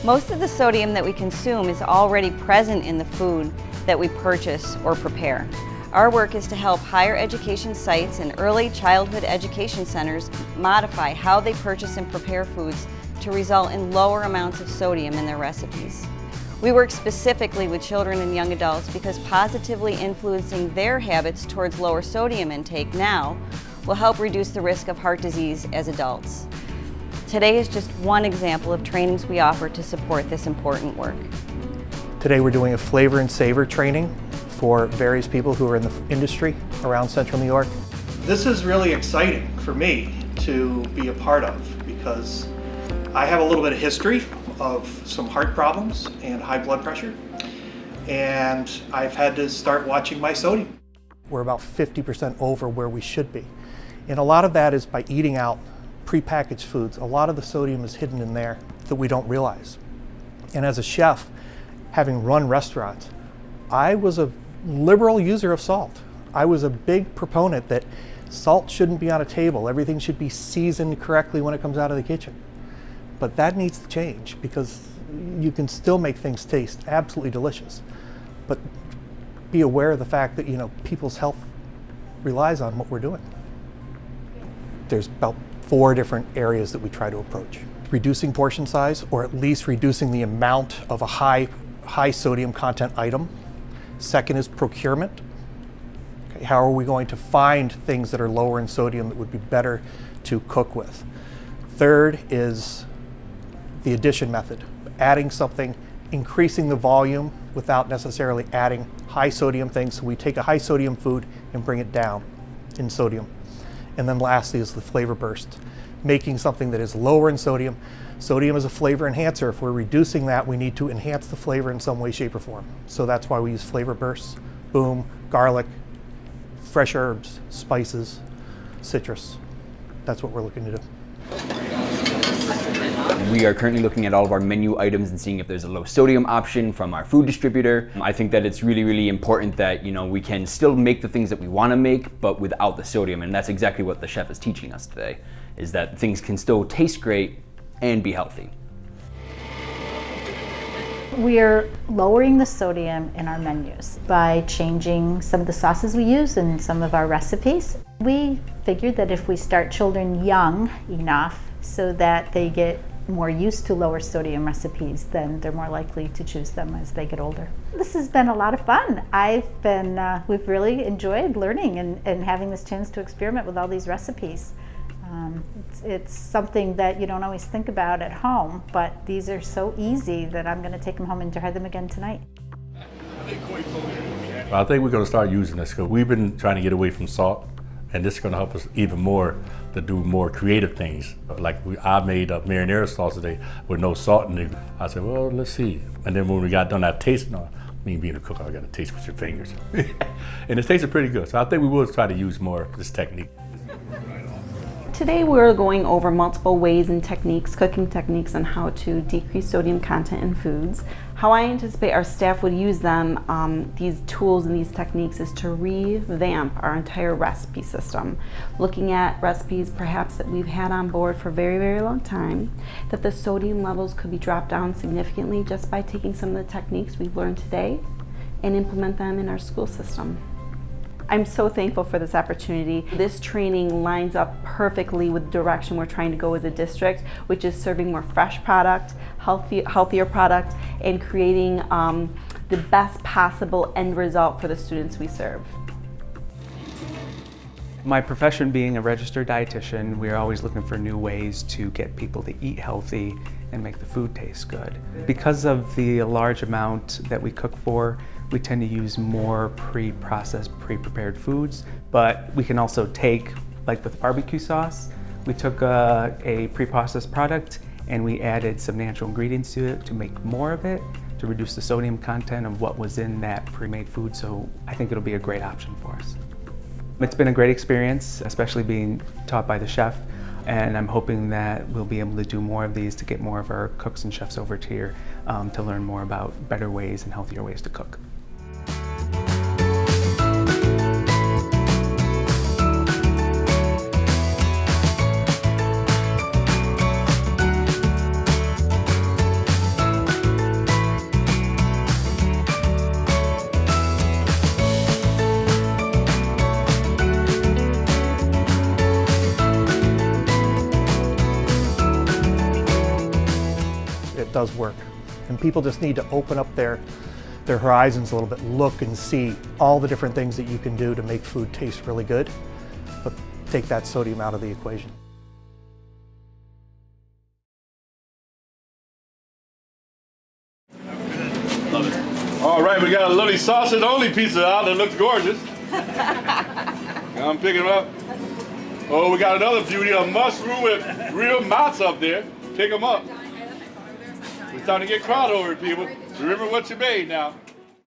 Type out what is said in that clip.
Most of the sodium that we consume is already present in the food that we purchase or prepare. Our work is to help higher education sites and early childhood education centers modify how they purchase and prepare foods to result in lower amounts of sodium in their recipes. We work specifically with children and young adults because positively influencing their habits towards lower sodium intake now will help reduce the risk of heart disease as adults. Today is just one example of trainings we offer to support this important work. Today we're doing a flavor and savor training for various people who are in the industry around Central New York. This is really exciting for me to be a part of because I have a little bit of history of some heart problems and high blood pressure, and I've had to start watching my sodium. We're about 50% over where we should be. And a lot of that is by eating out prepackaged foods. A lot of the sodium is hidden in there that we don't realize. And as a chef, having run restaurants, I was a liberal user of salt. I was a big proponent that salt shouldn't be on a table. Everything should be seasoned correctly when it comes out of the kitchen. But that needs to change because you can still make things taste absolutely delicious. But be aware of the fact that, people's health relies on what we're doing. There's about 4 different areas that we try to approach. Reducing portion size, or at least reducing the amount of a high sodium content item. Second is procurement. Okay, how are we going to find things that are lower in sodium that would be better to cook with? Third is the addition method, adding something, increasing the volume without necessarily adding high sodium things. So we take a high sodium food and bring it down in sodium. And then lastly is the flavor burst, making something that is lower in sodium. Sodium is a flavor enhancer. If we're reducing that, we need to enhance the flavor in some way, shape, or form. So that's why we use flavor bursts, boom, garlic, fresh herbs, spices, citrus. That's what we're looking to do. We are currently looking at all of our menu items and seeing if there's a low sodium option from our food distributor. I think that it's really, really important that we can still make the things that we want to make, but without the sodium. And that's exactly what the chef is teaching us today, is that things can still taste great and be healthy. We're lowering the sodium in our menus by changing some of the sauces we use in some of our recipes. We figured that if we start children young enough so that they get more used to lower sodium recipes, then they're more likely to choose them as they get older. This has been a lot of fun. We've really enjoyed learning and having this chance to experiment with all these recipes. It's something that you don't always think about at home, but these are so easy that I'm going to take them home and try them again tonight. I think we're going to start using this because we've been trying to get away from salt, and this is going to help us even more to do more creative things. Like I made a marinara sauce today with no salt in it. I said, well, let's see. And then when we got done that taste, me being a cook, I got to taste with your fingers. And it tasted pretty good. So I think we will try to use more of this technique. Today we're going over multiple ways and techniques, cooking techniques on how to decrease sodium content in foods. How I anticipate our staff would use them, these tools and these techniques, is to revamp our entire recipe system. Looking at recipes perhaps that we've had on board for a very, very long time, that the sodium levels could be dropped down significantly just by taking some of the techniques we've learned today and implement them in our school system. I'm so thankful for this opportunity. This training lines up perfectly with the direction we're trying to go as a district, which is serving more fresh product, healthier product, and creating the best possible end result for the students we serve. My profession being a registered dietitian, we're always looking for new ways to get people to eat healthy and make the food taste good. Because of the large amount that we cook for, we tend to use more pre-processed, pre-prepared foods, but we can also take, like with barbecue sauce, we took a pre-processed product and we added some natural ingredients to it to make more of it, to reduce the sodium content of what was in that pre-made food, so I think it'll be a great option for us. It's been a great experience, especially being taught by the chef, and I'm hoping that we'll be able to do more of these to get more of our cooks and chefs over to here to learn more about better ways and healthier ways to cook. does work. And people just need to open up their horizons a little bit, look and see all the different things that you can do to make food taste really good, but take that sodium out of the equation. Love it. All right, we got a lovely sausage only pizza out that looks gorgeous. I'm picking them up. Oh, we got another beauty, a mushroom with real mozz up there. Pick them up. It's time to get crowd over, people. Remember what you made now.